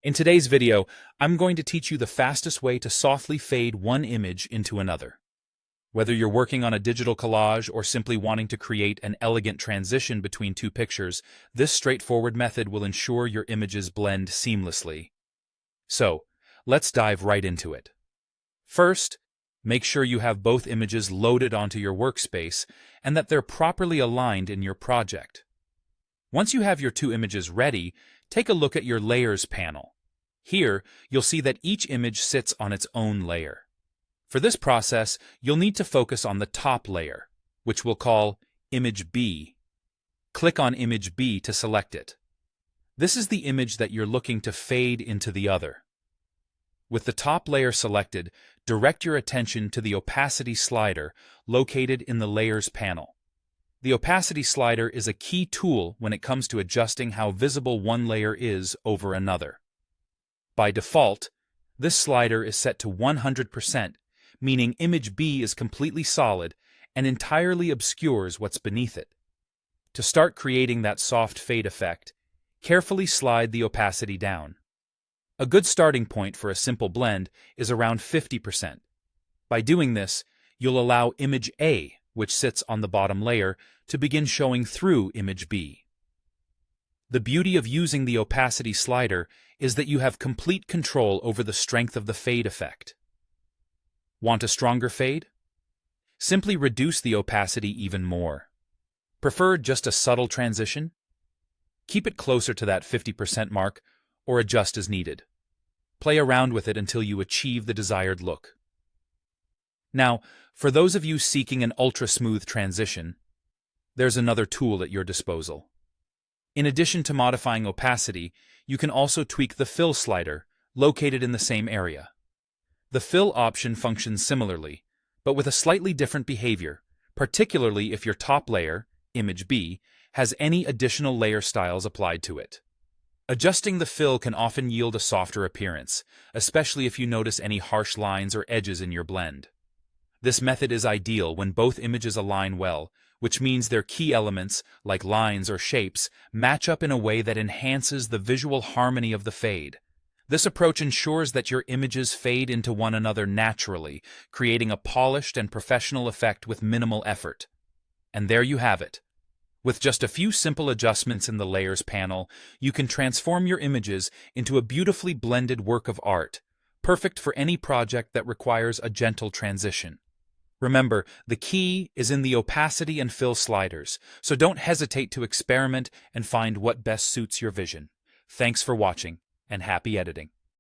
In today's video, I'm going to teach you the fastest way to softly fade one image into another. Whether you're working on a digital collage or simply wanting to create an elegant transition between two pictures, this straightforward method will ensure your images blend seamlessly. So, let's dive right into it. First, make sure you have both images loaded onto your workspace and that they're properly aligned in your project. Once you have your two images ready, take a look at your Layers panel. Here, you'll see that each image sits on its own layer. For this process, you'll need to focus on the top layer, which we'll call Image B. Click on Image B to select it. This is the image that you're looking to fade into the other. With the top layer selected, direct your attention to the opacity slider located in the Layers panel. The opacity slider is a key tool when it comes to adjusting how visible one layer is over another. By default, this slider is set to 100%, meaning image B is completely solid and entirely obscures what's beneath it. To start creating that soft fade effect, carefully slide the opacity down. A good starting point for a simple blend is around 50%. By doing this, you'll allow image A, which sits on the bottom layer, to begin showing through image B. The beauty of using the opacity slider is that you have complete control over the strength of the fade effect. Want a stronger fade? Simply reduce the opacity even more. Prefer just a subtle transition? Keep it closer to that 50% mark or adjust as needed. Play around with it until you achieve the desired look. Now, for those of you seeking an ultra-smooth transition, there's another tool at your disposal. In addition to modifying opacity, you can also tweak the fill slider, located in the same area. The fill option functions similarly, but with a slightly different behavior, particularly if your top layer, image B, has any additional layer styles applied to it. Adjusting the fill can often yield a softer appearance, especially if you notice any harsh lines or edges in your blend. This method is ideal when both images align well, which means their key elements, like lines or shapes, match up in a way that enhances the visual harmony of the fade. This approach ensures that your images fade into one another naturally, creating a polished and professional effect with minimal effort. And there you have it. With just a few simple adjustments in the Layers panel, you can transform your images into a beautifully blended work of art, perfect for any project that requires a gentle transition. Remember, the key is in the opacity and fill sliders, so don't hesitate to experiment and find what best suits your vision. Thanks for watching, and happy editing.